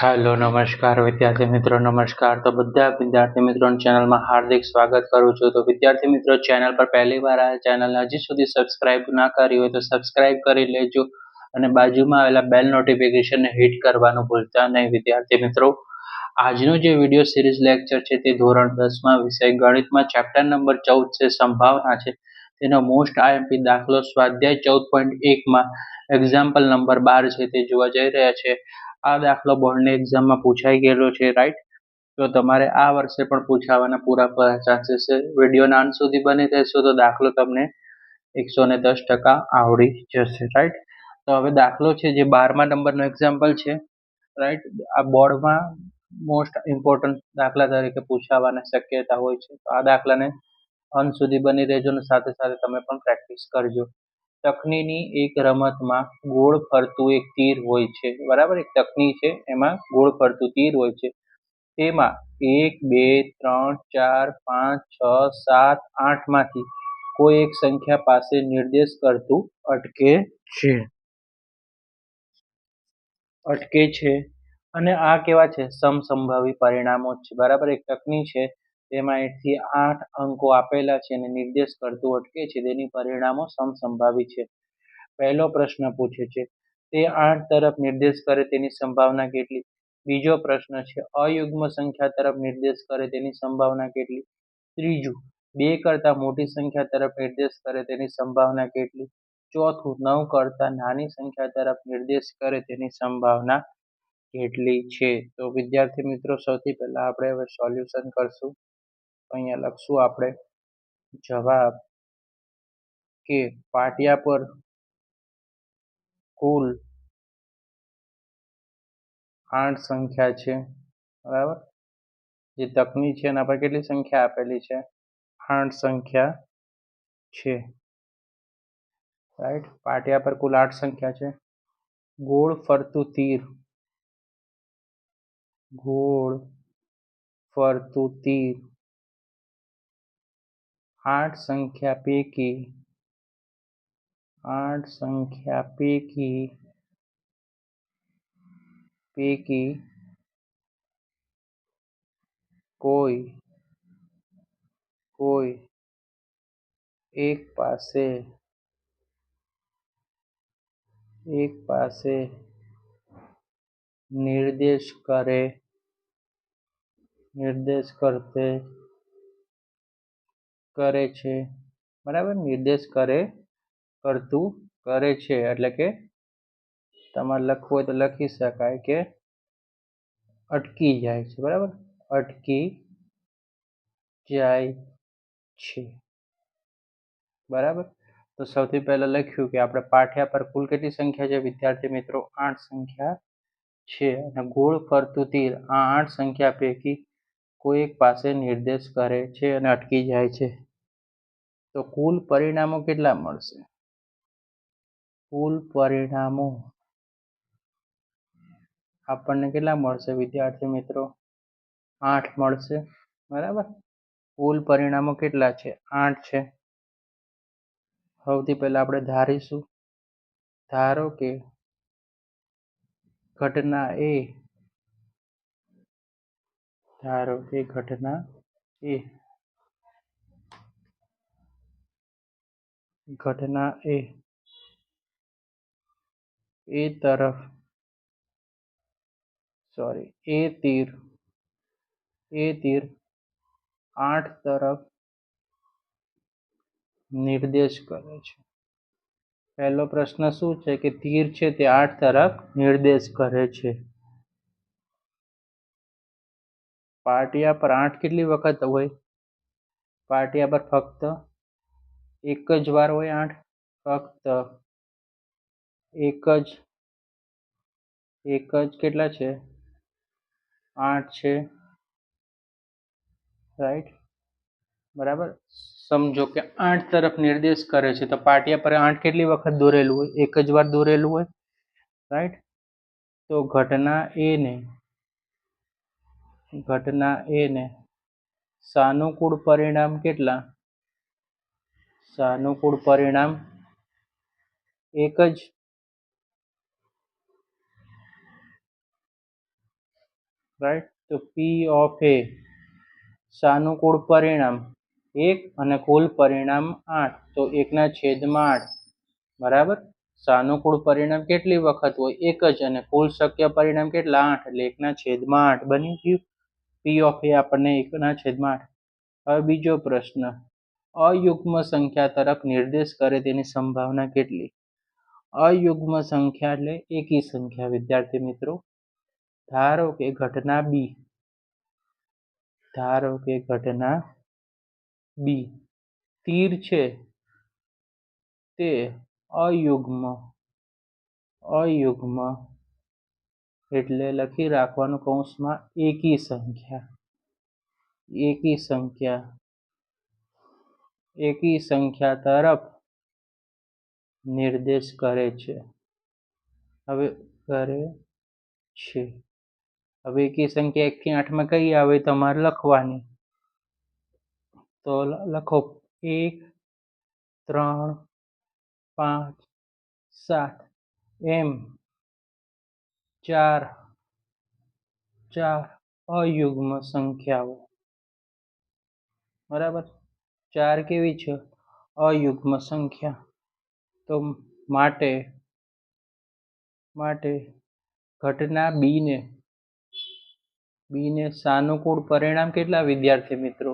Hello નમસ્કાર વિદ્યાર્થી મિત્રો નમસ્કાર. તો બધા વિદ્યાર્થી મિત્રોની ચેનલમાં હાર્દિક સ્વાગત કરું છું. તો વિદ્યાર્થી મિત્રો ચેનલ પર પહેલી વાર આ ચેનલ હજી સુધી સબસ્ક્રાઇબ ના કરી હોય તો સબસ્ક્રાઇબ કરી લેજો અને બાજુમાં આવેલા બેલ નોટિફિકેશનને હિટ કરવાનું ભૂલતા નહીં વિદ્યાર્થી મિત્રો. આજનો જે વિડીયો સિરીઝ લેક્ચર છે તે ધોરણ 10માં વિષય ગણિતમાં ચેપ્ટર નંબર 14 છે સંભાવના છે. તેનો મોસ્ટ આઈએમપી દાખલો સ્વાધ્યાય 14.1માં એક્ઝામ્પલ નંબર 12 છે તે જોવા જઈ રહ્યા છે. આ દાખલો બોર્ડની એક્ઝામમાં પૂછાઈ ગયેલો છે રાઈટ. તો તમારે આ વર્ષે પણ પૂછાવાના પૂરા ચાન્સીસ છે. વિડીયોના અંત સુધી બની રહેશો તો દાખલો તમને 110% આવડી જશે રાઈટ. તો હવે દાખલો છે જે 12મા નંબરનો એક્ઝામ્પલ છે રાઈટ. આ બોર્ડમાં મોસ્ટ ઇમ્પોર્ટન્ટ દાખલા તરીકે પૂછાવાની શક્યતા હોય છે. તો આ દાખલાને અંત સુધી બની રહેજો અને સાથે સાથે તમે પણ પ્રેક્ટિસ કરજો. તકનીની એક રમતમાં ગોળ ફરતું એક તીર હોય છે બરાબર. એક તકની છે એમાં ગોળ ફરતું તીર હોય છે. તેમાં 1 2 3 4 5 6 7 8 માંથી કોઈ એક સંખ્યા પાસે નિર્દેશ કરતું અટકે છે અને આ કેવા છે સમસંભાવી પરિણામો છે બરાબર. એક તકની છે તેમાં 1 થી 8 અંકો આપેલા છે અને નિર્દેશ કરતું અટકે છે. તેની પરિણામો સમસંભાવી છે. પહેલો પ્રશ્ન પૂછે છે તે 8 તરફ નિર્દેશ કરે તેની સંભાવના કેટલી. બીજો પ્રશ્ન છે અયુગ્મ સંખ્યા તરફ નિર્દેશ કરે તેની સંભાવના કેટલી. ત્રીજું 2 કરતા મોટી સંખ્યા તરફ નિર્દેશ કરે તેની સંભાવના કેટલી. ચોથું 9 કરતા નાની સંખ્યા તરફ નિર્દેશ કરે તેની સંભાવના કેટલી છે. તો વિદ્યાર્થી મિત્રો સૌથી પહેલા આપણે હવે સોલ્યુશન કરશું. અહીંયા લખશું આપણે જવાબ કે પાટિયા પર કુલ 8 સંખ્યા છે બરાબર. જે તકની છે એના પર કેટલી સંખ્યા આપેલી છે 8 સંખ્યા છે રાઈટ. પાટિયા પર કુલ 8 સંખ્યા છે. ગોળ ફરતું તીર 8 સંખ્યા પૈકી કોઈ એક પાસે નિર્દેશ કરે છે બરાબર. નિર્દેશ કરતું કરે છે એટલે કે તમારે લખવું હોય તો લખી શકાય કે અટકી જાય છે બરાબર. અટકી જાય છે બરાબર. તો સૌથી પહેલા લખ્યું કે આપણે પાટિયા પર કુલ કેટલી સંખ્યા છે વિદ્યાર્થી મિત્રો 8 સંખ્યા છે અને ગોળ ફરતું તીર આ 8 સંખ્યા પૈકી કોઈ એક પાસે નિર્દેશ કરે છે અને અટકી જાય છે. તો કુલ પરિણામો કેટલા મળશે. કુલ પરિણામો આપણને કેટલા મળશે વિદ્યાર્થી મિત્રો 8 મળશે બરાબર. કુલ પરિણામો કેટલા છે 8 છે. સૌથી પહેલા આપણે ધારીશું. ધારો કે ઘટના એ તીર 8 તરફ નિર્દેશ કરે છે. પહેલો પ્રશ્ન શું છે કે તીર છે તે 8 તરફ નિર્દેશ કરે છે. પાટિયા પર 8 કેટલી વખત હોય. પાટિયા પર ફક્ત એક જ વાર હોય 8. ફક્ત એક જ કેટલા છે 8 છે રાઈટ બરાબર. સમજો કે 8 તરફ નિર્દેશ કરે છે તો પાટિયા પર 8 કેટલી વખત દોરેલું હોય. એક જ વાર દોરેલું હોય રાઈટ. તો ઘટના એ ને સાનુકૂળ પરિણામ કેટલા. સાનુકૂળ પરિણામ એક જ રાઈટ. તો પી ઓફ એ સાનુકૂળ પરિણામ 1 અને કુલ પરિણામ 8, તો 1/8 બરાબર. સાનુકૂળ પરિણામ કેટલી વખત હોય? એક જ, અને કુલ શક્ય પરિણામ કેટલા? 8, એટલે 1/8 બની ગયું. પી ઓફ એ આપણને 1/8. હવે બીજો પ્રશ્ન, અયુગ્મ સંખ્યા તરફ નિર્દેશ કરે તેની સંભાવના કેટલી? અયુગ્મ સંખ્યા એટલે એકી સંખ્યા વિદ્યાર્થી મિત્રો. ધારો કે ઘટના બી તીર છે તે અયુગ્મ એટલે લખી રાખવાનું કૌંસમાં એકી સંખ્યા તરફ નિર્દેશ કરે છે. હવે એકી સંખ્યા 1 થી 8 માં કઈ આવે તમારે લખવાની? તો લખો 1, 3, 5, 7 એમ 4 અયુગ્મ સંખ્યાઓ. બરાબર. 4 કેવી છે? અયુગ્મ સંખ્યા. તો માટે ઘટના બી ને સાનુકૂળ પરિણામ કેટલા વિદ્યાર્થી મિત્રો?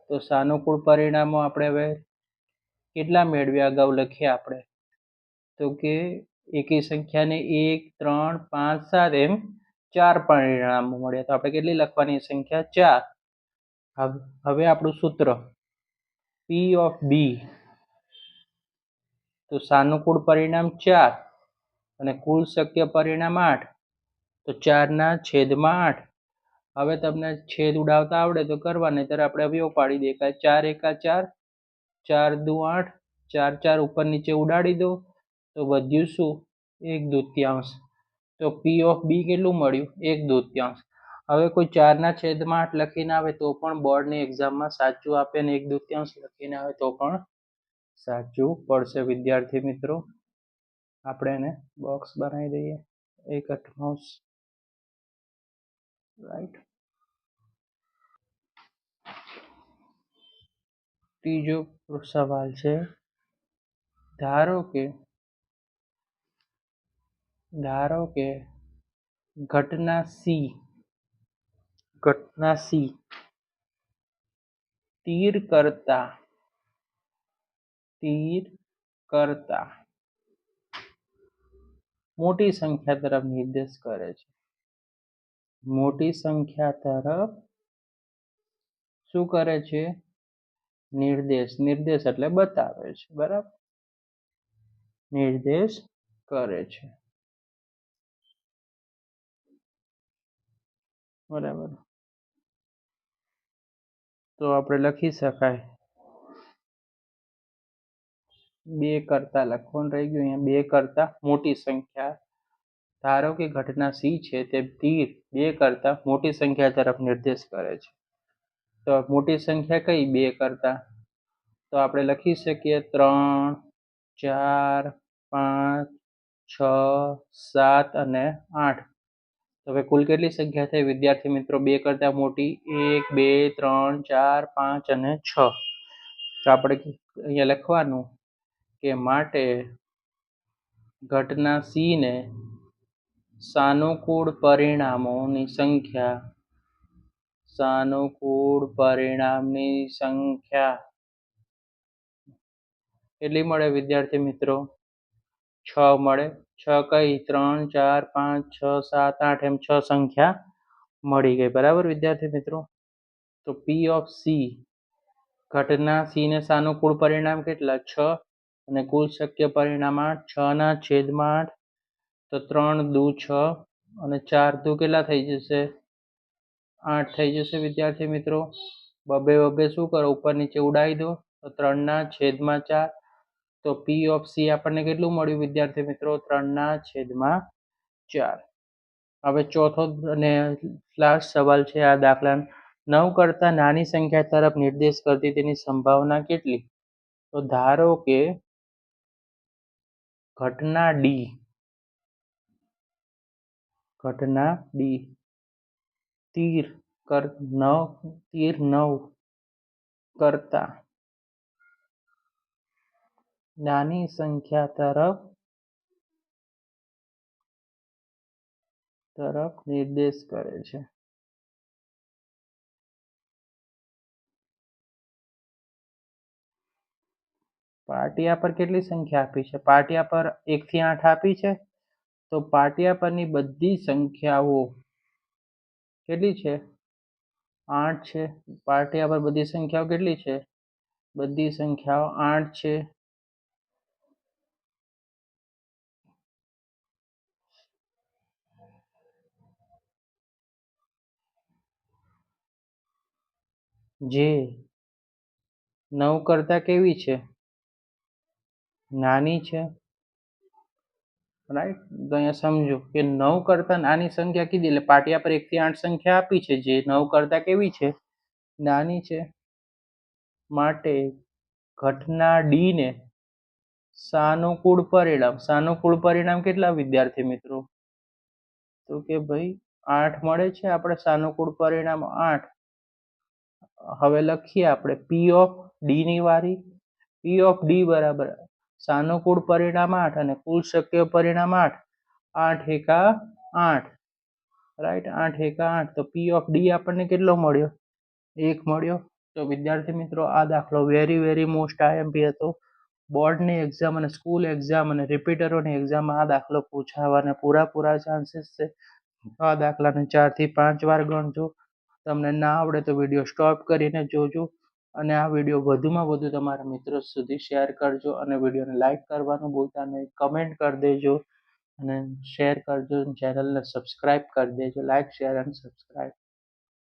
તો સાનુકૂળ પરિણામો આપણે હવે કેટલા મેળવ્યા? અગાઉ લખ્યા આપણે તો કે એકી સંખ્યાને 1, 3, 5, 7 એમ 4 પરિણામો મળ્યા. તો આપણે કેટલી લખવાની સંખ્યા? 4. હવે આપણું સૂત્ર પી ઓફ બી, તો સાનુકૂળ પરિણામ 4 અને કુલ શક્ય પરિણામ 8, તો 4/8. હવે તમને છેદ ઉડાવતા આવડે તો કરવા, નહીતર આપણે અવયવ પાડી દઈએ. 4 એકા 4, 4 દુ 8, 4 4 ઉપર નીચે ઉડાડી દો તો વધ્યું શું? 1/2. તો પી ઓફ બી કેટલું મળ્યું? 1/2. હવે કોઈ 4/8 લખીને આવે તો પણ બોર્ડની એક્ઝામમાં સાચું આપે, અને 1/2 લખીને આવે તો પણ સાચું પડશે વિદ્યાર્થી મિત્રો. આપણે એને બોક્સ બનાવી દઈએ 1/8. રાઈટ. ત્રીજો સવાલ છે, ધારો કે ઘટના સી તીર કરતા મોટી સંખ્યા તરફ નિર્દેશ કરે છે. મોટી સંખ્યા તરફ શું કરે છે? નિર્દેશ એટલે બતાવે છે. બરાબર. નિર્દેશ કરે છે. બરાબર. તો આપણે લખી શકાય 2 કરતા લખવાનું રહી ગયું અહીંયા. 2 કરતા મોટી સંખ્યા. ધારો કે ઘટના સી છે તે તીર 2 કરતા મોટી સંખ્યા તરફ નિર્દેશ કરે છે. તો મોટી સંખ્યા કઈ 2 કરતા? તો આપણે લખી શકીએ 3, 4, 5, 6, 7 અને 8. હવે કુલ કેટલી સંખ્યા થઈ વિદ્યાર્થી મિત્રો 2 કરતા મોટી? 1, 2, 3, 4, 5 અને 6. તો આપણે અહીંયા લખવાનું કે માટે ઘટના સી ને સાનુકૂળ પરિણામની સંખ્યા કેટલી મળે વિદ્યાર્થી મિત્રો? 6 મળે. 6 કઈ? 3, 4, 5, 6, 7, 8 એમ 6 સંખ્યા મળી ગઈ. બરાબર વિદ્યાર્થી મિત્રો. તો પી ઓફ સી, ઘટના સી ને સાનુકૂળ પરિણામ કેટલા? 6 અને કુલ શક્ય પરિણામ 8. 6/8. તો 3 દુ 6 અને 4 દુ કેટલા થઈ જશે? 8 થઈ જશે વિદ્યાર્થી મિત્રો. બબે શું કરો? ઉપર નીચે ઉડાવી દો તો 3/4. તો પી ઓફ સી આપણને કેટલું મળ્યું વિદ્યાર્થી મિત્રો? 3/4. હવે ચોથો અને લાસ્ટ સવાલ છે આ દાખલા, 9 કરતા નાની સંખ્યા તરફ નિર્દેશ કરતી તેની સંભાવના કેટલી? તો ધારો કે ઘટના ડી તીર 9 કરતા નાની સંખ્યા તરફ નિર્દેશ કરે છે. પાટિયા પર કેટલી સંખ્યા આપી છે? પાટિયા પર 1 થી 8 આપી છે. તો પાટિયા પરની બધી સંખ્યાઓ કેટલી છે? 8 છે. પાટિયા પર બધી સંખ્યાઓ કેટલી છે? બધી સંખ્યાઓ 8 છે. જે 9 કરતા કેવી છે? નાની છે. રાઈટ. તો અહીંયા સમજો કે 9 કરતા નાની સંખ્યા કીધી એટલે પાટિયા પર 1 થી 8 સંખ્યા આપી છે જે 9 કરતા કેવી છે? નાની છે. માટે ઘટના ડી ને સાનુકૂળ પરિણામ કેટલા વિદ્યાર્થી મિત્રો? તો કે ભાઈ 8 મળે છે. આપણે સાનુકૂળ પરિણામ 8. હવે લખીએ આપણે પી ઓફ ડી ની વારી. પી ઓફ ડી બરાબર સાનુકૂળ પરિણામ 8 અને કુલ શક્ય પરિણામ 8. 8 એકા 8. રાઈટ. 8 એકા 8. તો પી ઓફ ડી આપણને કેટલો મળ્યો? 1 મળ્યો. તો વિદ્યાર્થી મિત્રો આ દાખલો વેરી મોસ્ટ આઈએમપી હતો. બોર્ડની એક્ઝામ અને સ્કૂલ એક્ઝામ અને રિપીટરોની એક્ઝામમાં આ દાખલો પૂછાવાના પૂરા ચાન્સીસ છે. આ દાખલાને 4 થી 5 વાર ગણજો. તમને ના આવડે તો વિડીયો સ્ટોપ કરીને જોજો અને આ વિડીયો વધુમાં વધુ તમારા મિત્રો સુધી શેર કરજો અને વિડીયોને લાઈક કરવાનું ભૂલતા નહીં. કમેન્ટ કરી દેજો અને શેર કરજો. ચેનલને સબસ્ક્રાઈબ કરી દેજો. લાઈક, શેર અને સબસ્ક્રાઈબ.